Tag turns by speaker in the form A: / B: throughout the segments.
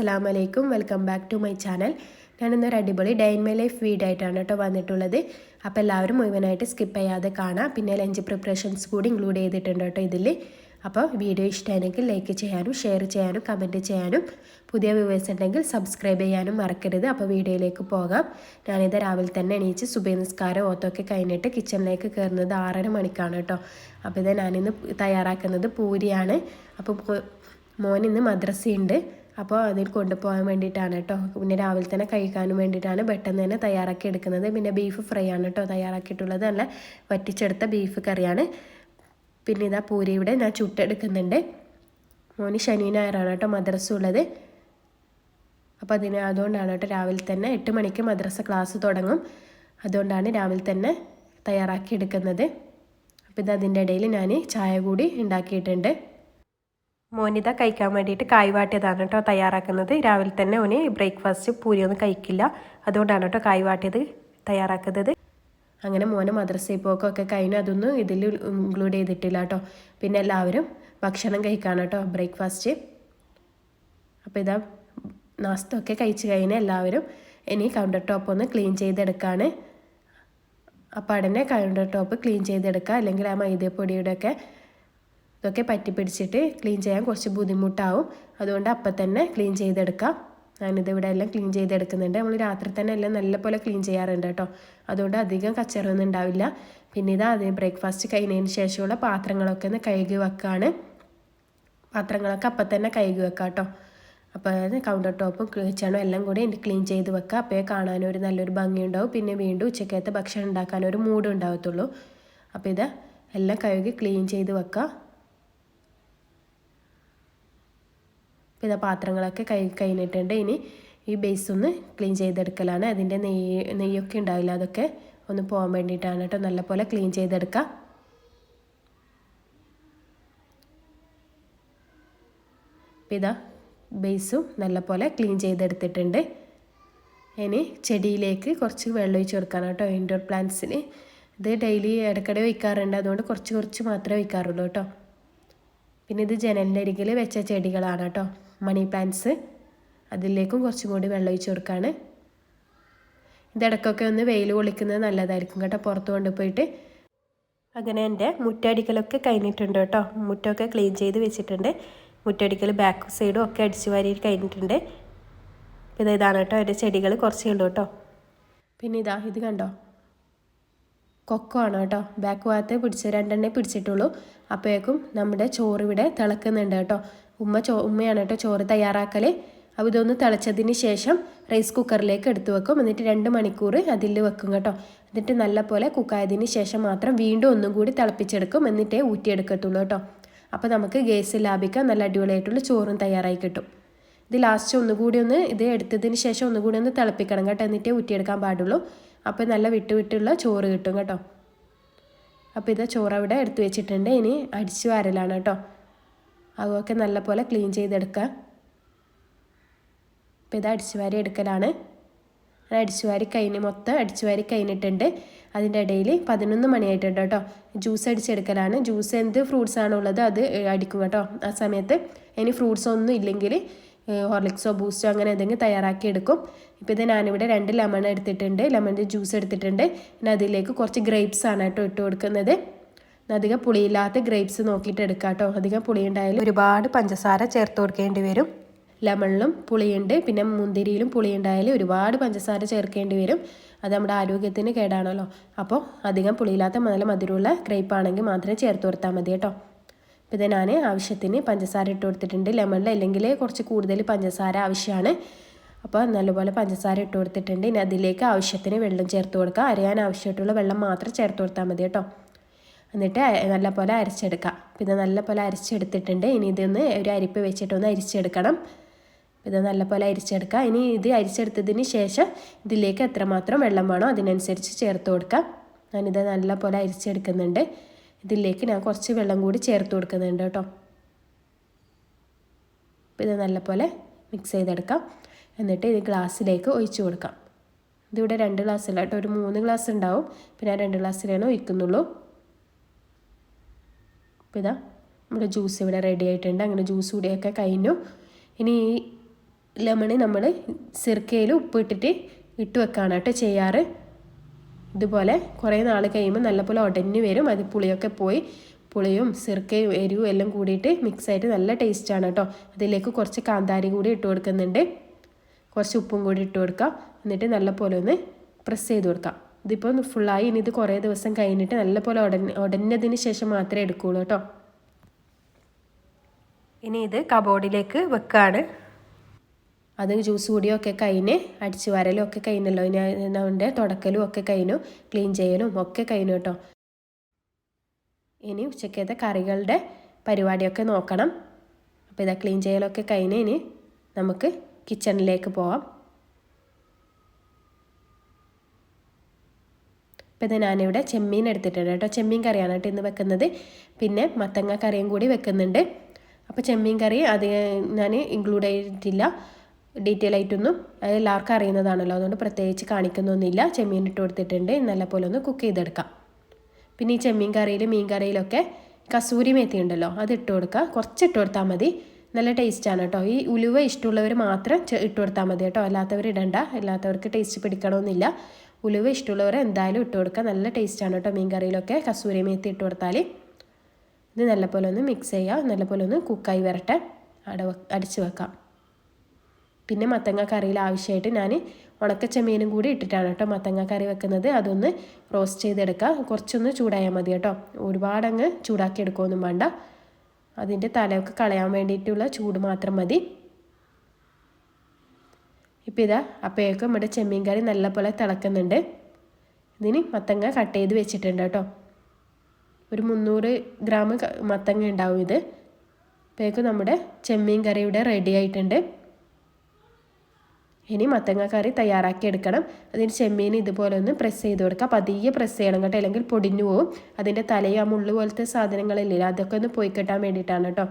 A: അസ്സലാമു അലൈക്കും. Welcome back to my channel. ഞാനിന്നൊരു അടിപൊളി day in my life video ആയിട്ടാണ് കേട്ടോ വന്നിട്ടുള്ളത്. അപ്പോൾ എല്ലാവരും മുഴുവനായിട്ട് സ്കിപ്പ് ചെയ്യാതെ കാണാം. പിന്നെ ലഞ്ച് പ്രിപ്പറേഷൻസ് കൂടി ഇൻക്ലൂഡ് ചെയ്തിട്ടുണ്ട് കേട്ടോ ഇതിൽ. അപ്പോൾ വീഡിയോ ഇഷ്ടമായെങ്കിൽ ലൈക്ക് ചെയ്യാനും ഷെയർ ചെയ്യാനും കമൻറ്റ് ചെയ്യാനും പുതിയ വ്യൂവേഴ്സ് ഉണ്ടെങ്കിൽ സബ്സ്ക്രൈബ് ചെയ്യാനും മറക്കരുത്. അപ്പോൾ വീഡിയോയിലേക്ക് പോകാം. ഞാനിത് രാവിലെ തന്നെ എണീച്ച് സുബഹി നിസ്കാരം ഓത്തൊക്കെ കഴിഞ്ഞിട്ട് കിച്ചണിലേക്ക് കയറുന്നത് 6:30 മണിക്കാണ് കേട്ടോ. അപ്പോൾ ഇത് ഞാനിന്ന് തയ്യാറാക്കുന്നത് പൂരിയാണ്. അപ്പോൾ മോനിന്ന് മദ്രസയുണ്ട്, അപ്പോൾ അതിൽ കൊണ്ടുപോകാൻ വേണ്ടിയിട്ടാണ് കേട്ടോ. പിന്നെ രാവിലെ തന്നെ കഴിക്കാനും വേണ്ടിയിട്ടാണ് പെട്ടെന്ന് തന്നെ തയ്യാറാക്കി എടുക്കുന്നത്. പിന്നെ ബീഫ് ഫ്രൈ ആണ് കേട്ടോ തയ്യാറാക്കിയിട്ടുള്ളത്. നല്ല വറ്റിച്ചെടുത്ത ബീഫ് കറിയാണ്. പിന്നെ ഇതാ പൂരി ഇവിടെ ഞാൻ ചുട്ടെടുക്കുന്നുണ്ട്. മോന് ശനി ഞായറാണ് കേട്ടോ മദ്രസ ഉള്ളത്. അപ്പോൾ അതുകൊണ്ടാണ് കേട്ടോ രാവിലെ തന്നെ 8 മണിക്ക് മദ്രസ ക്ലാസ് തുടങ്ങും. അതുകൊണ്ടാണ് രാവിലെ തന്നെ തയ്യാറാക്കി എടുക്കുന്നത്. അപ്പോൾ ഇത് അതിൻ്റെ ഇടയിൽ ഞാൻ ചായ കൂടി ഉണ്ടാക്കിയിട്ടുണ്ട്. മോനിത കഴിക്കാൻ വേണ്ടിയിട്ട് കായ് വാട്ടിയതാണ് കേട്ടോ തയ്യാറാക്കുന്നത്. രാവിലെ തന്നെ ഓന് ബ്രേക്ക്ഫാസ്റ്റ് പൂരിയൊന്നും കഴിക്കില്ല, അതുകൊണ്ടാണ് കേട്ടോ കായ് വാട്ടിയത് തയ്യാറാക്കുന്നത്. അങ്ങനെ മോനെ മദ്രസയിൽ പോക്കൊക്കെ കഴിഞ്ഞ് അതൊന്നും ഇതിൽ ഇൻക്ലൂഡ് ചെയ്തിട്ടില്ല കേട്ടോ. പിന്നെ എല്ലാവരും ഭക്ഷണം കഴിക്കാണ് കേട്ടോ ബ്രേക്ക്ഫാസ്റ്റ്. അപ്പോൾ ഇതാ നാസ്തയൊക്കെ കഴിച്ച് കഴിഞ്ഞ് എല്ലാവരും ഇനി കൗണ്ടർ ടോപ്പ് ഒന്ന് ക്ലീൻ ചെയ്തെടുക്കുകയാണ്. അപ്പോൾ ഉടനെ കൗണ്ടർ ടോപ്പ് ക്ലീൻ ചെയ്തെടുക്കുക, അല്ലെങ്കിൽ ആ മൈദപ്പൊടിയുടെയൊക്കെ ഇതൊക്കെ പറ്റി പിടിച്ചിട്ട് ക്ലീൻ ചെയ്യാൻ കുറച്ച് ബുദ്ധിമുട്ടാവും. അതുകൊണ്ട് അപ്പം തന്നെ ക്ലീൻ ചെയ്തെടുക്കാം. ഞാനിതിവിടെ എല്ലാം ക്ലീൻ ചെയ്തെടുക്കുന്നുണ്ട്. നമ്മൾ രാത്രി തന്നെ എല്ലാം നല്ലപോലെ ക്ലീൻ ചെയ്യാറുണ്ട് കേട്ടോ. അതുകൊണ്ട് അധികം കച്ചറൊന്നും ഉണ്ടാവില്ല. പിന്നെ ഇതാ ബ്രേക്ക്ഫാസ്റ്റ് കഴിഞ്ഞതിന് ശേഷമുള്ള പാത്രങ്ങളൊക്കെ ഒന്ന് കഴുകി വെക്കുകയാണ്. പാത്രങ്ങളൊക്കെ അപ്പം തന്നെ കഴുകി വെക്കാം കേട്ടോ. അപ്പോൾ കൗണ്ടർ ടോപ്പും കിച്ചണും എല്ലാം കൂടി ക്ലീൻ ചെയ്ത് വെക്കുക. അപ്പോൾ കാണാനും ഒരു നല്ലൊരു ഭംഗിയുണ്ടാവും. പിന്നെ വീണ്ടും ഉച്ചക്കത്തെ ഭക്ഷണം ഉണ്ടാക്കാനൊരു മൂഡും ഉണ്ടാവത്തുള്ളൂ. അപ്പോൾ ഇത് എല്ലാം കഴുകി ക്ലീൻ ചെയ്ത് വെക്കുക. പിന്നെ പാത്രങ്ങളൊക്കെ കഴിഞ്ഞിട്ടുണ്ട്. ഇനി ഈ ബേസ് ഒന്ന് ക്ലീൻ ചെയ്തെടുക്കലാണ്. അതിൻ്റെ നെയ്യൊക്കെ ഉണ്ടാവില്ല, അതൊക്കെ ഒന്ന് പോകാൻ വേണ്ടിയിട്ടാണ് കേട്ടോ. നല്ലപോലെ ക്ലീൻ ചെയ്തെടുക്കുക. ഇതാ ബേസും നല്ലപോലെ ക്ലീൻ ചെയ്തെടുത്തിട്ടുണ്ട്. ഇനി ചെടിയിലേക്ക് കുറച്ച് വെള്ളം ഒഴിച്ച് കൊടുക്കണം കേട്ടോ. ഇൻഡോർ പ്ലാന്റ്സിന് ഇത് ഡെയിലി ഇടയ്ക്കിടെ ഒഴിക്കാറുണ്ട്, അതുകൊണ്ട് കുറച്ച് മാത്രമേ ഒഴിക്കാറുള്ളൂ കേട്ടോ. പിന്നെ ഇത് ജനലിൻ്റെ അരികിൽ വെച്ച ചെടികളാണ് കേട്ടോ, മണി പ്ലാന്റ്സ്. അതിലേക്കും കുറച്ചും കൂടി വെള്ളം ഒഴിച്ച് കൊടുക്കുകയാണ്. ഇതിടയ്ക്കൊക്കെ ഒന്ന് വെയിൽ കൊള്ളിക്കുന്നത് നല്ലതായിരിക്കും കേട്ടോ, പുറത്ത് കൊണ്ടുപോയിട്ട്. അങ്ങനെ എൻ്റെ മുറ്റടിക്കലൊക്കെ കഴിഞ്ഞിട്ടുണ്ട് കേട്ടോ. മുറ്റമൊക്കെ ക്ലീൻ ചെയ്ത് വെച്ചിട്ടുണ്ട്. മുറ്റടിക്കൽ ബാക്ക് സൈഡും ഒക്കെ അടിച്ചു വാരി കഴിഞ്ഞിട്ടുണ്ട്. പിന്നെ ഇതാണ് കേട്ടോ എൻ്റെ ചെടികൾ കുറച്ചേ ഉള്ളൂ കേട്ടോ. പിന്നെ ഇത് കണ്ടോ, കൊക്കോ ആണ് കേട്ടോ. ബാക്ക് ഭാഗത്ത് രണ്ടെണ്ണേ പിടിച്ചിട്ടുള്ളൂ. അപ്പോഴേക്കും നമ്മുടെ ചോറ് ഇവിടെ തിളക്കുന്നുണ്ട് കേട്ടോ. ഉമ്മയാണ് കേട്ടോ ചോറ് തയ്യാറാക്കൽ. അപ്പോൾ ഇതൊന്ന് തിളച്ചതിന് ശേഷം റൈസ് കുക്കറിലേക്ക് എടുത്തു വെക്കും. എന്നിട്ട് 2 മണിക്കൂർ അതിൽ വെക്കും കേട്ടോ. എന്നിട്ട് നല്ലപോലെ കുക്കായതിന് ശേഷം മാത്രം വീണ്ടും ഒന്നും കൂടി തിളപ്പിച്ചെടുക്കും. എന്നിട്ടേ ഊറ്റിയെടുക്കത്തുള്ളൂ കേട്ടോ. അപ്പോൾ നമുക്ക് ഗ്യാസ് ലാഭിക്കാൻ നല്ല അടിപൊളിയായിട്ടുള്ള ചോറും തയ്യാറായി കിട്ടും. ഇത് ലാസ്റ്റ് ഒന്നുകൂടി ഇത് എടുത്തതിന് ശേഷം ഒന്നുകൂടി ഒന്ന് തിളപ്പിക്കണം കേട്ടോ. എന്നിട്ടേ ഊറ്റിയെടുക്കാൻ പാടുള്ളൂ. അപ്പോൾ നല്ല വിട്ടുള്ള ചോറ് കിട്ടും കേട്ടോ. അപ്പോൾ ഇത് ചോറ് അവിടെ എടുത്തു വെച്ചിട്ടുണ്ട്. ഇനി അടിച്ചു വാരലാണ് കേട്ടോ. അതൊക്കെ നല്ലപോലെ ക്ലീൻ ചെയ്തെടുക്കുക. അപ്പോൾ ഇത് അടിച്ചു വാരി എടുക്കലാണ്. മൊത്തം അടിച്ചു വാരി കഴിഞ്ഞിട്ടുണ്ട്. അതിൻ്റെ ഇടയിൽ 11 മണിയായിട്ടുണ്ട് കേട്ടോ. ജ്യൂസ് അടിച്ചെടുക്കലാണ്. ജ്യൂസ് എന്ത് ഫ്രൂട്ട്സ് ആണോ ഉള്ളത് അത് അടിക്കും കേട്ടോ ആ സമയത്ത്. ഇനി ഫ്രൂട്ട്സ് ഒന്നും ഇല്ലെങ്കിൽ ഹോർലിക്സോ ബൂസ്റ്റോ അങ്ങനെ എന്തെങ്കിലും തയ്യാറാക്കി എടുക്കും. ഇപ്പോൾ ഇത് ഞാനിവിടെ 2 ലെമൺ എടുത്തിട്ടുണ്ട്, ലെമണിൻ്റെ ജ്യൂസ് എടുത്തിട്ടുണ്ട്. പിന്നെ അതിലേക്ക് കുറച്ച് ഗ്രേപ്സ് ആണ് കേട്ടോ ഇട്ട് കൊടുക്കുന്നത്. അധികം പുളിയില്ലാത്ത ഗ്രേപ്സ് നോക്കിയിട്ട് എടുക്കാം കേട്ടോ. അധികം പുളിയുണ്ടായാലും ഒരുപാട് പഞ്ചസാര ചേർത്ത് കൊടുക്കേണ്ടി വരും. ലെമണിലും പുളിയുണ്ട്, പിന്നെ മുന്തിരിയിലും പുളിയുണ്ടായാലും ഒരുപാട് പഞ്ചസാര ചേർക്കേണ്ടി വരും. അത് നമ്മുടെ ആരോഗ്യത്തിന് കേടാണല്ലോ. അപ്പോൾ അധികം പുളിയില്ലാത്ത നല്ല മധുരമുള്ള ഗ്രേപ്പ് ആണെങ്കിൽ മാത്രമേ ചേർത്ത് കൊടുത്താൽ മതി കേട്ടോ. അപ്പോൾ ഇത് ഞാൻ ആവശ്യത്തിന് പഞ്ചസാര ഇട്ട് കൊടുത്തിട്ടുണ്ട്. ലെമണിൽ അല്ലെങ്കിൽ കുറച്ച് കൂടുതൽ പഞ്ചസാര ആവശ്യമാണ്. അപ്പോൾ നല്ലപോലെ പഞ്ചസാര ഇട്ട് കൊടുത്തിട്ടുണ്ട്. ഇനി അതിലേക്ക് ആവശ്യത്തിന് വെള്ളം ചേർത്ത് കൊടുക്കുക. അരയാൻ ആവശ്യമായിട്ടുള്ള വെള്ളം മാത്രം ചേർത്ത് കൊടുത്താൽ മതി കേട്ടോ. എന്നിട്ട് നല്ലപോലെ അരച്ചെടുക്കാം. പിന്നെ നല്ലപോലെ അരച്ചെടുത്തിട്ടുണ്ട്. ഇനി ഇതൊന്ന് ഒരു അരിപ്പ് വെച്ചിട്ടൊന്ന് അരിച്ചെടുക്കണം. ഇത് നല്ലപോലെ അരിച്ചെടുക്കുക. ഇനി ഇത് അരിച്ചെടുത്തതിന് ശേഷം ഇതിലേക്ക് എത്രമാത്രം വെള്ളം വേണോ അതിനനുസരിച്ച് ചേർത്ത് കൊടുക്കാം. ഞാനിത് നല്ലപോലെ അരിച്ചെടുക്കുന്നുണ്ട്. ഇതിലേക്ക് ഞാൻ കുറച്ച് വെള്ളം കൂടി ചേർത്ത് കൊടുക്കുന്നുണ്ട് കേട്ടോ. അപ്പോൾ ഇത് നല്ലപോലെ മിക്സ് ചെയ്തെടുക്കാം. എന്നിട്ട് ഇത് ഗ്ലാസ്സിലേക്ക് ഒഴിച്ചു കൊടുക്കാം. ഇതിവിടെ 2 ഗ്ലാസ് അല്ല കേട്ടോ, ഒരു 3 ഗ്ലാസ് ഉണ്ടാവും. പിന്നെ ഞാൻ 2 ഗ്ലാസ്സിലാണ് ഒഴിക്കുന്നുള്ളൂ. അപ്പോൾ ഇതാ നമ്മുടെ ജ്യൂസ് ഇവിടെ റെഡി ആയിട്ടുണ്ട്. അങ്ങനെ ജ്യൂസ് കൂടിയൊക്കെ കഴിഞ്ഞു. ഇനി ലെമൺ നമ്മൾ സിർക്കയിൽ ഉപ്പിട്ടിട്ട് ഇട്ട് വെക്കാണ് കേട്ടോ ചെയ്യാറ്. ഇതുപോലെ കുറേ നാൾ കഴിയുമ്പോൾ നല്ലപോലെ ഉടഞ്ഞു വരും. അത് പുളിയൊക്കെ പോയി പുളിയും സിർക്കയും എരിവും എല്ലാം കൂടിയിട്ട് മിക്സായിട്ട് നല്ല ടേസ്റ്റാണ് കേട്ടോ. അതിലേക്ക് കുറച്ച് കാന്താരി കൂടി ഇട്ട് കൊടുക്കുന്നുണ്ട്, കുറച്ച് ഉപ്പും കൂടി ഇട്ട് കൊടുക്കുക. എന്നിട്ട് നല്ലപോലെ ഒന്ന് പ്രസ് ചെയ്ത് കൊടുക്കാം. ഇതിപ്പോൾ ഫുള്ളായി. ഇനി ഇത് കുറേ ദിവസം കഴിഞ്ഞിട്ട് നല്ലപോലെ ഉടഞ്ഞതിന് ശേഷം മാത്രമേ എടുക്കുകയുള്ളൂ കേട്ടോ. ഇനി ഇത് കബോർഡിലേക്ക് വെക്കുകയാണ്. അത് ജ്യൂസ് കൂടിയൊക്കെ കഴിഞ്ഞ് അടിച്ചു വരലും ഒക്കെ കഴിഞ്ഞല്ലോ. ഇനി അതിൻ്റെ തുടക്കലും ഒക്കെ കഴിഞ്ഞു, ക്ലീൻ ചെയ്യലും ഒക്കെ കഴിഞ്ഞു കേട്ടോ. ഇനി ഉച്ചക്കത്തെ കറികളുടെ പരിപാടിയൊക്കെ നോക്കണം. അപ്പോൾ ഇതാ ക്ലീൻ ചെയ്യലൊക്കെ കഴിഞ്ഞ് ഇനി നമുക്ക് കിച്ചണിലേക്ക് പോവാം. അപ്പോൾ ഇത് ഞാനിവിടെ ചെമ്മീൻ എടുത്തിട്ടുണ്ട് കേട്ടോ. ചെമ്മീൻ കറിയാണ് കേട്ടോ ഇന്ന് വെക്കുന്നത്. പിന്നെ മത്തങ്ങ കറിയും കൂടി വെക്കുന്നുണ്ട്. അപ്പോൾ ചെമ്മീൻ കറി അത് ഞാൻ ഇൻക്ലൂഡ് ചെയ്തിട്ടില്ല, ഡീറ്റെയിൽ ആയിട്ടൊന്നും. അത് എല്ലാവർക്കും അറിയുന്നതാണല്ലോ, അതുകൊണ്ട് പ്രത്യേകിച്ച് കാണിക്കുന്നൊന്നുമില്ല. ചെമ്മീൻ ഇട്ട് കൊടുത്തിട്ടുണ്ട്. നല്ലപോലെ ഒന്ന് കുക്ക് ചെയ്തെടുക്കാം. പിന്നെ ഈ ചെമ്മീൻ കറിയിൽ മീൻ കറിയിലൊക്കെ കസൂരി മേത്തി ഉണ്ടല്ലോ, അത് ഇട്ട് കൊടുക്കുക. കുറച്ച് ഇട്ട് കൊടുത്താൽ മതി, നല്ല ടേസ്റ്റാണ് കേട്ടോ. ഈ ഉലുവ ഇഷ്ടമുള്ളവർ മാത്രം ഇട്ട് കൊടുത്താൽ മതി കേട്ടോ, അല്ലാത്തവർ ഇടണ്ട. അല്ലാത്തവർക്ക് ടേസ്റ്റ് പിടിക്കണമെന്നില്ല. ഉലുവ ഇഷ്ടമുള്ളവർ എന്തായാലും ഇട്ട് കൊടുക്കുക, നല്ല ടേസ്റ്റാണ് കേട്ടോ മീൻ കറിയിലൊക്കെ കസൂരി മേത്തി ഇട്ട് കൊടുത്താൽ. ഇത് നല്ലപോലെ ഒന്ന് മിക്സ് ചെയ്യുക, നല്ലപോലെ ഒന്ന് കുക്കായി വരട്ടെ, അടിച്ച് വെക്കാം. പിന്നെ മത്തങ്ങ കറിയിൽ ആവശ്യമായിട്ട് ഞാൻ ഉണക്ക ചെമ്മീനും കൂടി ഇട്ടിട്ടാണ് കേട്ടോ മത്തങ്ങ കറി വെക്കുന്നത്. അതൊന്ന് റോസ്റ്റ് ചെയ്തെടുക്കുക. കുറച്ചൊന്ന് ചൂടായാൽ മതി കേട്ടോ, ഒരുപാടങ്ങ് ചൂടാക്കി എടുക്കുകയൊന്നും വേണ്ട. അതിൻ്റെ തലയൊക്കെ കളയാൻ വേണ്ടിയിട്ടുള്ള ചൂട് മാത്രം മതി. ഇപ്പോൾ ഇതാ അപ്പോഴേക്കും നമ്മുടെ ചെമ്മീൻ കറി നല്ലപോലെ തിളക്കുന്നുണ്ട്. ഇതിന് മത്തങ്ങ കട്ട് ചെയ്ത് വെച്ചിട്ടുണ്ട് കേട്ടോ. ഒരു 300 ഗ്രാം മത്തങ്ങ ഉണ്ടാവും ഇത്. അപ്പോഴേക്കും നമ്മുടെ ചെമ്മീൻ കറി ഇവിടെ റെഡി ആയിട്ടുണ്ട്. ഇനി മത്തങ്ങ കറി തയ്യാറാക്കി എടുക്കണം. അതിന് ചെമ്മീൻ ഇതുപോലെ ഒന്ന് പ്രസ് ചെയ്ത് കൊടുക്കുക. പതിയെ പ്രസ് ചെയ്യണം കേട്ടോ, അല്ലെങ്കിൽ പൊടിഞ്ഞു പോവും. അതിൻ്റെ തലയും ആ മുള്ളു പോലത്തെ സാധനങ്ങളില്ലേ, അതൊക്കെ ഒന്ന് പോയി കിട്ടാൻ വേണ്ടിയിട്ടാണ് കേട്ടോ.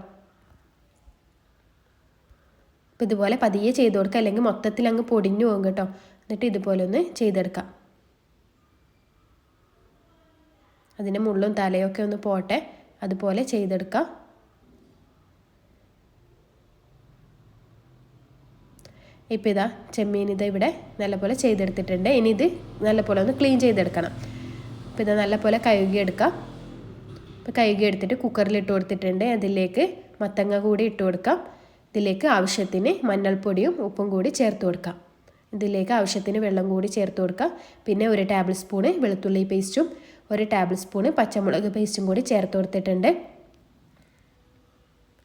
A: അപ്പോൾ ഇതുപോലെ പതിയെ ചെയ്ത് കൊടുക്കുക, അല്ലെങ്കിൽ മൊത്തത്തിൽ അങ്ങ് പൊടിഞ്ഞു പോകും കേട്ടോ. എന്നിട്ട് ഇതുപോലെ ഒന്ന് ചെയ്തെടുക്കാം. അതിൻ്റെ മുള്ളും തലയൊക്കെ ഒന്ന് പോട്ടെ, അതുപോലെ ചെയ്തെടുക്കാം. ഇപ്പോൾ ഇതാ ചെമ്മീൻ ഇവിടെ നല്ലപോലെ ചെയ്തെടുത്തിട്ടുണ്ട്. ഇനി ഇത് നല്ലപോലെ ഒന്ന് ക്ലീൻ ചെയ്തെടുക്കണം. അപ്പോൾ ഇത് നല്ലപോലെ കഴുകിയെടുക്കാം. അപ്പോൾ കഴുകിയെടുത്തിട്ട് കുക്കറിലിട്ട് കൊടുത്തിട്ടുണ്ട്. അതിലേക്ക് മത്തങ്ങ കൂടി ഇട്ട് കൊടുക്കാം. ഇതിലേക്ക് ആവശ്യത്തിന് മഞ്ഞൾപ്പൊടിയും ഉപ്പും കൂടി ചേർത്ത് കൊടുക്കാം. ഇതിലേക്ക് ആവശ്യത്തിന് വെള്ളം കൂടി ചേർത്ത് കൊടുക്കാം. പിന്നെ 1 ടേബിൾ സ്പൂണ് വെളുത്തുള്ളി പേസ്റ്റും 1 ടേബിൾ സ്പൂണ് പച്ചമുളക് പേസ്റ്റും കൂടി ചേർത്ത് കൊടുത്തിട്ടുണ്ട്.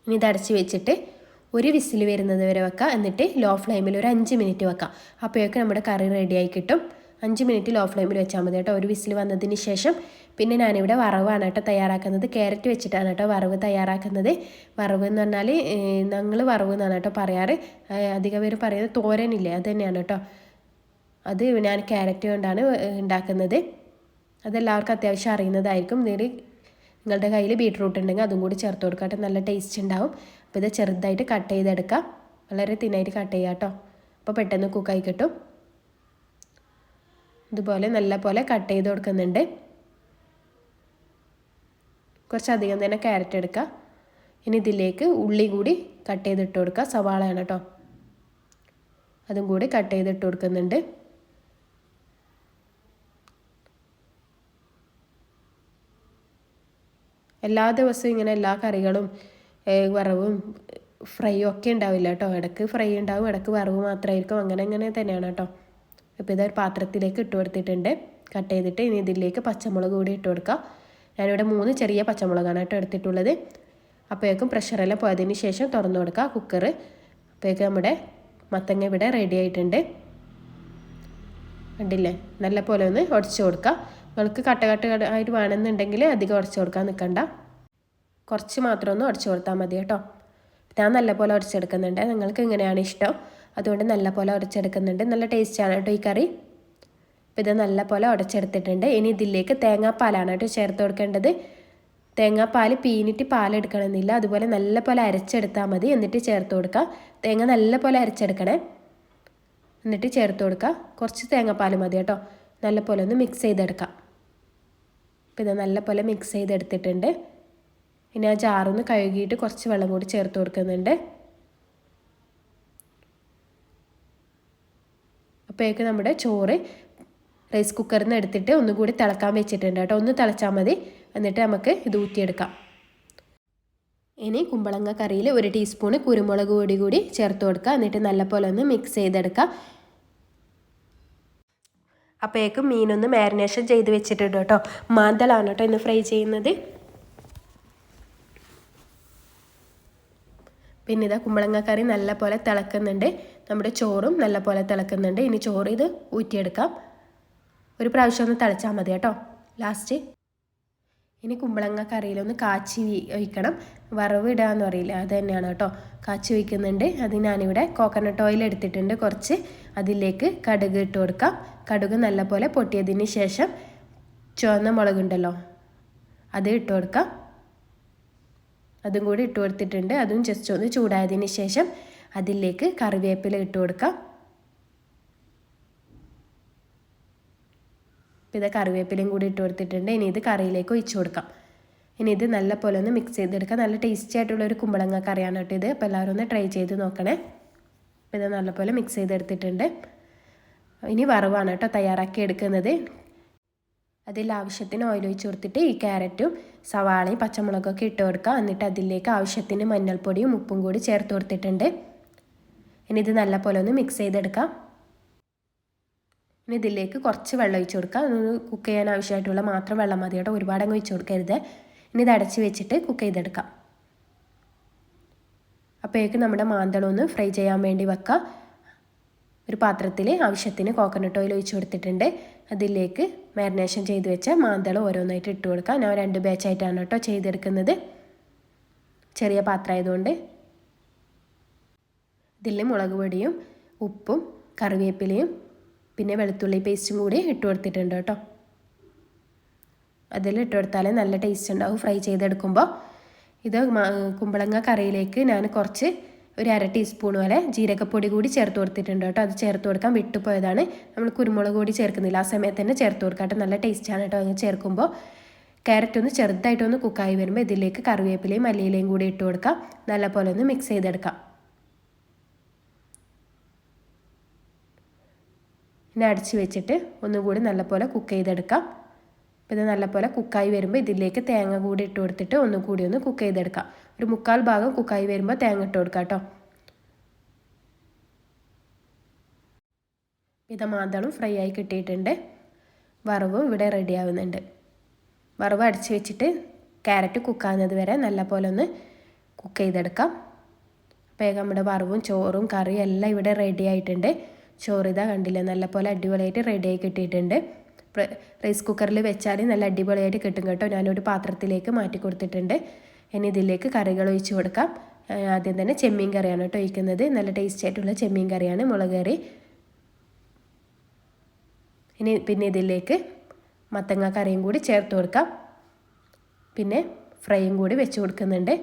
A: ഇനി ഇത് അടച്ച് വെച്ചിട്ട് ഒരു വിസിൽ വരുന്നത് വരെ വെക്കുക. എന്നിട്ട് ലോ ഫ്ലെയിമിൽ ഒരു 5 മിനിറ്റ് വെക്കാം. അപ്പോഴൊക്കെ നമ്മുടെ കറി റെഡിയായി കിട്ടും. 5 മിനിറ്റ് ലോ ഫ്ലെയിമിൽ വെച്ചാൽ മതി കേട്ടോ, ഒരു വിസിൽ വന്നതിന് ശേഷം. പിന്നെ ഞാനിവിടെ വറവാണ് കേട്ടോ തയ്യാറാക്കുന്നത്. ക്യാരറ്റ് വെച്ചിട്ടാണ് കേട്ടോ വറവ് തയ്യാറാക്കുന്നത്. വറവ് എന്ന് പറഞ്ഞാൽ ഞങ്ങൾ വറവ് എന്നാണ് കേട്ടോ പറയാറ്. അധികം പേര് പറയുന്നത് തോരനില്ലേ, അത് തന്നെയാണ് കേട്ടോ. അത് ഞാൻ ക്യാരറ്റ് കൊണ്ടാണ് ഉണ്ടാക്കുന്നത്. അതെല്ലാവർക്കും അത്യാവശ്യം അറിയുന്നതായിരിക്കും. നിങ്ങളുടെ കയ്യിൽ ബീട്രൂട്ട് ഉണ്ടെങ്കിൽ അതും കൂടി ചേർത്ത് കൊടുക്കാം, നല്ല ടേസ്റ്റ് ഉണ്ടാവും. അപ്പോൾ ഇത് ചെറുതായിട്ട് കട്ട് ചെയ്തെടുക്കാം, വളരെ തിന്നായിട്ട് കട്ട് ചെയ്യാം കേട്ടോ. അപ്പോൾ പെട്ടെന്ന് കുക്കായി കിട്ടും. ഇതുപോലെ നല്ല പോലെ കട്ട് ചെയ്ത് കൊടുക്കുന്നുണ്ട്. കുറച്ചധികം തന്നെ ക്യാരറ്റ് എടുക്കുക. ഇനി ഇതിലേക്ക് ഉള്ളി കൂടി കട്ട് ചെയ്തിട്ട് കൊടുക്കുക. സവാളയാണ് കേട്ടോ, അതും കൂടി കട്ട് ചെയ്തിട്ട് കൊടുക്കുന്നുണ്ട്. എല്ലാ ദിവസവും ഇങ്ങനെ എല്ലാ കറികളും വറവും ഫ്രൈയും ഒക്കെ ഉണ്ടാവില്ല കേട്ടോ. ഇടയ്ക്ക് ഫ്രൈ ഉണ്ടാവും, ഇടയ്ക്ക് വറവ് മാത്രമായിരിക്കും. അങ്ങനെ തന്നെയാണ് കേട്ടോ. അപ്പോൾ ഇതൊരു പാത്രത്തിലേക്ക് ഇട്ട് കൊടുത്തിട്ടുണ്ട് കട്ട് ചെയ്തിട്ട്. ഇനി ഇതിലേക്ക് പച്ചമുളക് കൂടി ഇട്ട് കൊടുക്കാം. ഞാനിവിടെ 3 ചെറിയ പച്ചമുളകാണ് കേട്ടോ എടുത്തിട്ടുള്ളത്. അപ്പോഴേക്കും പ്രഷറെല്ലാം പോയതിന് ശേഷം തുറന്നു കൊടുക്കുക കുക്കർ. അപ്പോഴേക്കും നമ്മുടെ മത്തങ്ങ ഇവിടെ റെഡി ആയിട്ടുണ്ട്. കണ്ടില്ലേ, നല്ല പോലെ ഒന്ന് ഉടച്ചു കൊടുക്കുക. നിങ്ങൾക്ക് കട്ട് ആയിട്ട് വേണമെന്നുണ്ടെങ്കിൽ അധികം ഉടച്ചു കൊടുക്കാൻ നിൽക്കണ്ട, കുറച്ച് മാത്രം ഒന്ന് ഉടച്ചു കൊടുത്താൽ മതി കേട്ടോ. ഞാൻ നല്ല പോലെ ഉടച്ചെടുക്കുന്നുണ്ട്, നിങ്ങൾക്ക് ഇങ്ങനെയാണ് ഇഷ്ടം, അതുകൊണ്ട് നല്ല പോലെ ഉടച്ചെടുക്കുന്നുണ്ട്. നല്ല ടേസ്റ്റാണ് കേട്ടോ ഈ കറി. അപ്പോൾ ഇത് നല്ല പോലെ ഉടച്ചെടുത്തിട്ടുണ്ട്. ഇനി ഇതിലേക്ക് തേങ്ങാപ്പാലാണ് കേട്ടോ ചേർത്ത് കൊടുക്കേണ്ടത്. തേങ്ങാപ്പാൽ പീനിട്ട് പാലെടുക്കണമെന്നില്ല, അതുപോലെ നല്ല പോലെ അരച്ചെടുത്താൽ മതി. എന്നിട്ട് ചേർത്ത് കൊടുക്കുക. തേങ്ങ നല്ല പോലെ അരച്ചെടുക്കണേ, എന്നിട്ട് ചേർത്ത് കൊടുക്കുക. കുറച്ച് തേങ്ങാപ്പാൽ മതി കേട്ടോ. നല്ല പോലെ ഒന്ന് മിക്സ് ചെയ്തെടുക്കാം. അപ്പോൾ ഇത് നല്ല പോലെ മിക്സ് ചെയ്തെടുത്തിട്ടുണ്ട്. ഇനി ആ ജാറൊന്ന് കഴുകിയിട്ട് കുറച്ച് വെള്ളം കൂടി ചേർത്ത് കൊടുക്കുന്നുണ്ട്. അപ്പോഴേക്ക് നമ്മുടെ ചോറ് റൈസ് കുക്കറിൽ നിന്ന് എടുത്തിട്ട് ഒന്നുകൂടി തിളക്കാൻ വെച്ചിട്ടുണ്ട് കേട്ടോ. ഒന്ന് തിളച്ചാൽ മതി. എന്നിട്ട് നമുക്ക് ഇത് ഊറ്റിയെടുക്കാം. ഇനി കുമ്പളങ്ങ കറിയിൽ 1 ടീസ്പൂണ് കുരുമുളക് പൊടി കൂടി ചേർത്ത് കൊടുക്കുക. എന്നിട്ട് നല്ലപോലെ ഒന്ന് മിക്സ് ചെയ്തെടുക്കാം. അപ്പോഴേക്കും മീനൊന്ന് മാരിനേഷൻ ചെയ്ത് വെച്ചിട്ടുണ്ട് കേട്ടോ. മാന്തളാണ് കേട്ടോ ഇന്ന് ഫ്രൈ ചെയ്യുന്നത്. പിന്നെ ഇതാ കുമ്പളങ്ങ കറി നല്ലപോലെ തിളക്കുന്നുണ്ട്. നമ്മുടെ ചോറും നല്ലപോലെ തിളക്കുന്നുണ്ട്. ഇനി ചോറ് ഇത് ഊറ്റിയെടുക്കാം. ഒരു പ്രാവശ്യം ഒന്ന് തിളച്ചാൽ മതി കേട്ടോ ലാസ്റ്റ്. ഇനി കുമ്പളങ്ങ കറിയിലൊന്ന് കാച്ചി ഒഴിക്കണം. വറവ് ഇടാന്ന് പറയില്ല, അത് തന്നെയാണ് കേട്ടോ. കാച്ചി ഒഴിക്കുന്നുണ്ട്. അത് ഞാനിവിടെ കോക്കനട്ട് ഓയിൽ എടുത്തിട്ടുണ്ട് കുറച്ച്. അതിലേക്ക് കടുക് ഇട്ട് കൊടുക്കാം. കടുക് നല്ലപോലെ പൊട്ടിയതിന് ശേഷം ചുവന്ന മുളകുണ്ടല്ലോ അത് ഇട്ട് കൊടുക്കാം. അതും കൂടി ഇട്ട് കൊടുത്തിട്ടുണ്ട്. അതും ജസ്റ്റ് ഒന്ന് ചൂടായതിന് ശേഷം അതിലേക്ക് കറിവേപ്പില ഇട്ട് കൊടുക്കാം. ഇത് കറിവേപ്പിലയും കൂടി ഇട്ട് കൊടുത്തിട്ടുണ്ട്. ഇനി ഇത് കറിയിലേക്ക് ഒഴിച്ചു കൊടുക്കാം. ഇനി ഇത് നല്ലപോലെ ഒന്ന് മിക്സ് ചെയ്തെടുക്കാം. നല്ല ടേസ്റ്റി ആയിട്ടുള്ളൊരു കുമ്പളങ്ങ കറിയാണ് കേട്ടോ ഇത്. അപ്പോൾ എല്ലാവരും ഒന്ന് ട്രൈ ചെയ്ത് നോക്കണേ. അപ്പോൾ ഇത് നല്ലപോലെ മിക്സ് ചെയ്തെടുത്തിട്ടുണ്ട്. ഇനി വറവാണ് കേട്ടോ തയ്യാറാക്കി എടുക്കുന്നത്. അതിൽ ആവശ്യത്തിന് ഓയിൽ ഒഴിച്ച് കൊടുത്തിട്ട് ഈ ക്യാരറ്റും സവാളയും പച്ചമുളകൊക്കെ ഇട്ട് കൊടുക്കുക. എന്നിട്ട് അതിലേക്ക് ആവശ്യത്തിന് മഞ്ഞൾപ്പൊടിയും ഉപ്പും കൂടി ചേർത്ത് കൊടുത്തിട്ടുണ്ട്. ഇനി ഇത് നല്ലപോലെ ഒന്ന് മിക്സ് ചെയ്തെടുക്കാം. ഇനി ഇതിലേക്ക് കുറച്ച് വെള്ളം ഒഴിച്ച് കൊടുക്കുക. ഒന്ന് കുക്ക് ചെയ്യാൻ ആവശ്യമായിട്ടുള്ള മാത്രം വെള്ളം മതി കേട്ടോ. ഒരുപാട് അങ്ങ് ഒഴിച്ച് കൊടുക്കരുത്. ഇനി ഇത് അടച്ച് വെച്ചിട്ട് കുക്ക് ചെയ്തെടുക്കാം. അപ്പോഴേക്ക് നമ്മുടെ മാന്തളം ഒന്ന് ഫ്രൈ ചെയ്യാൻ വേണ്ടി വെക്കാം. ഒരു പാത്രത്തിൽ ആവശ്യത്തിന് കോക്കനട്ട് ഓയിൽ ഒഴിച്ച് കൊടുത്തിട്ടുണ്ട്. അതിലേക്ക് മാരിനേഷൻ ചെയ്ത് വെച്ച മാന്തളം ഓരോന്നായിട്ട് ഇട്ട് കൊടുക്കാം. ഞാൻ 2 ബാച്ചായിട്ടാണ് കേട്ടോ ചെയ്തെടുക്കുന്നത്. ചെറിയ പാത്രമായതുകൊണ്ട്. ഇതിൽ മുളക് പൊടിയും ഉപ്പും കറിവേപ്പിലയും പിന്നെ വെളുത്തുള്ളി പേസ്റ്റും കൂടി ഇട്ട് കൊടുത്തിട്ടുണ്ട് കേട്ടോ. അതിൽ ഇട്ട് കൊടുത്താലേ നല്ല ടേസ്റ്റ് ഉണ്ടാവും ഫ്രൈ ചെയ്തെടുക്കുമ്പോൾ. ഇത് കുമ്പളങ്ങ കറിയിലേക്ക് ഞാൻ കുറച്ച് ഒരു 1/2 ടീസ്പൂൺ വരെ ജീരകപ്പൊടി കൂടി ചേർത്ത് കൊടുത്തിട്ടുണ്ട് കേട്ടോ. അത് ചേർത്ത് കൊടുക്കാൻ വിട്ടുപോയതാണ്. നമ്മൾ കുരുമുളക് കൂടി ചേർക്കുന്നില്ല, ആ സമയത്ത് തന്നെ ചേർത്ത് കൊടുക്കാം. നല്ല ടേസ്റ്റാണ് കേട്ടോ അങ്ങനെ ചേർക്കുമ്പോൾ. ക്യാരറ്റ് ഒന്ന് ചെറുതായിട്ടൊന്ന് കുക്കായി വരുമ്പോൾ ഇതിലേക്ക് കറിവേപ്പിലയും മല്ലിയിലയും കൂടി ഇട്ട് കൊടുക്കാം. നല്ലപോലെ ഒന്ന് മിക്സ് ചെയ്തെടുക്കാം. പിന്നെ അടച്ച് വെച്ചിട്ട് ഒന്നുകൂടി നല്ലപോലെ കുക്ക് ചെയ്തെടുക്കാം. അപ്പോൾ ഇത് നല്ലപോലെ കുക്കായി വരുമ്പോൾ ഇതിലേക്ക് തേങ്ങ കൂടി ഇട്ട് കൊടുത്തിട്ട് ഒന്നുകൂടി ഒന്ന് കുക്ക് ചെയ്തെടുക്കാം. ഒരു 1/4 ഭാഗം കുക്കായി വരുമ്പോൾ തേങ്ങ ഇട്ട് കൊടുക്കാം കേട്ടോ. ഇത് മാന്തളും ഫ്രൈ ആയി കിട്ടിയിട്ടുണ്ട്. വറവും ഇവിടെ റെഡി ആവുന്നുണ്ട്. വറവ് അടച്ച് വെച്ചിട്ട് ക്യാരറ്റ് കുക്കാകുന്നത് വരെ നല്ലപോലെ ഒന്ന് കുക്ക് ചെയ്തെടുക്കാം. അപ്പോൾ നമ്മുടെ വറവും ചോറും കറിയും എല്ലാം ഇവിടെ റെഡി ആയിട്ടുണ്ട്. ചോറ് ഇതാ കണ്ടില്ല, നല്ലപോലെ അടിപൊളിയായിട്ട് റെഡിയായി കിട്ടിയിട്ടുണ്ട്. റൈസ് കുക്കറിൽ വെച്ചാൽ നല്ല അടിപൊളിയായിട്ട് കിട്ടും കേട്ടോ. ഞാനൊരു പാത്രത്തിലേക്ക് മാറ്റി കൊടുത്തിട്ടുണ്ട്. ഇനി ഇതിലേക്ക് കറികൾ ഒഴിച്ച് കൊടുക്കാം. ആദ്യം തന്നെ ചെമ്മീൻ കറിയാണ് കേട്ടോ ഒഴിക്കുന്നത്. നല്ല ടേസ്റ്റി ആയിട്ടുള്ള ചെമ്മീൻ കറിയാണ്, മുളക് കറി. പിന്നെ ഇതിലേക്ക് മത്തങ്ങ കറിയും കൂടി ചേർത്ത് കൊടുക്കാം. പിന്നെ ഫ്രൈയും കൂടി വെച്ച് കൊടുക്കുന്നുണ്ട്.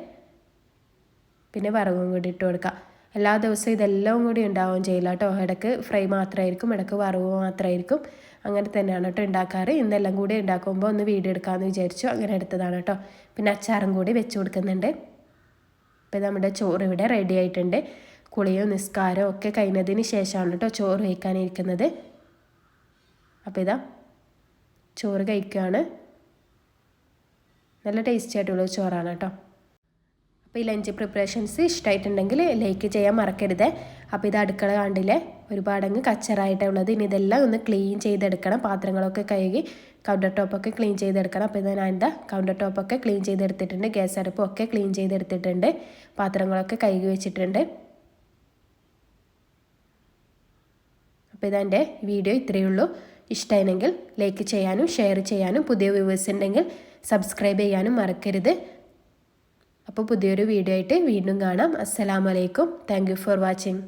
A: പിന്നെ വറവും കൂടി ഇട്ട് കൊടുക്കാം. എല്ലാ ദിവസവും ഇതെല്ലാം കൂടി ഉണ്ടാവുകയും ചെയ്യില്ല കേട്ടോ. ഇടയ്ക്ക് ഫ്രൈ മാത്രമായിരിക്കും, ഇടയ്ക്ക് വറവ് മാത്രമായിരിക്കും. അങ്ങനെ തന്നെയാണ് കേട്ടോ ഉണ്ടാക്കാറ്. ഇന്നെല്ലാം കൂടി ഉണ്ടാക്കുമ്പോൾ ഒന്ന് വീഡിയോ എടുക്കാമെന്ന് വിചാരിച്ചു, അങ്ങനെ എടുത്തതാണ് കേട്ടോ. പിന്നെ അച്ചാറും കൂടി വെച്ച് കൊടുക്കുന്നുണ്ട്. അപ്പോൾ നമ്മുടെ ചോറ് ഇവിടെ റെഡി ആയിട്ടുണ്ട്. കുളിയോ നിസ്കാരവും ഒക്കെ കഴിഞ്ഞതിന് ശേഷമാണ് കേട്ടോ ചോറ് കഴിക്കാനിരിക്കുന്നത്. അപ്പോൾ ഇതാ ചോറ് കഴിക്കുകയാണ്. നല്ല ടേസ്റ്റി ആയിട്ടുള്ള ചോറാണ് കേട്ടോ. അപ്പോൾ ഈ ലഞ്ച് പ്രിപ്പറേഷൻസ് ഇഷ്ടമായിട്ടുണ്ടെങ്കിൽ ലൈക്ക് ചെയ്യാൻ മറക്കരുത്. അപ്പോൾ ഇത് അടുക്കള കണ്ടില്ലേ ഒരുപാടങ്ങ് കച്ചറായിട്ടുള്ളത്. ഇനി ഇതെല്ലാം ഒന്ന് ക്ലീൻ ചെയ്തെടുക്കണം. പാത്രങ്ങളൊക്കെ കഴുകി കൗണ്ടർ ടോപ്പൊക്കെ ക്ലീൻ ചെയ്തെടുക്കണം. അപ്പോൾ ഇത് ഞാൻ എന്താ കൗണ്ടർ ടോപ്പൊക്കെ ക്ലീൻ ചെയ്തെടുത്തിട്ടുണ്ട്. ഗ്യാസ് അടുപ്പും ഒക്കെ ക്ലീൻ ചെയ്തെടുത്തിട്ടുണ്ട്. പാത്രങ്ങളൊക്കെ കഴുകി വെച്ചിട്ടുണ്ട്. അപ്പോൾ ഇതെൻ്റെ വീഡിയോ ഇത്രയേ ഉള്ളൂ. ഇഷ്ടമായെങ്കിൽ ലൈക്ക് ചെയ്യാനും ഷെയർ ചെയ്യാനും പുതിയ വ്യൂവേഴ്സ് ഉണ്ടെങ്കിൽ സബ്സ്ക്രൈബ് ചെയ്യാനും മറക്കരുത്. അപ്പോൾ പുതിയൊരു വീഡിയോ ആയിട്ട് വീണ്ടും കാണാം. അസ്സലാമു അലൈക്കും. Thank you for watching.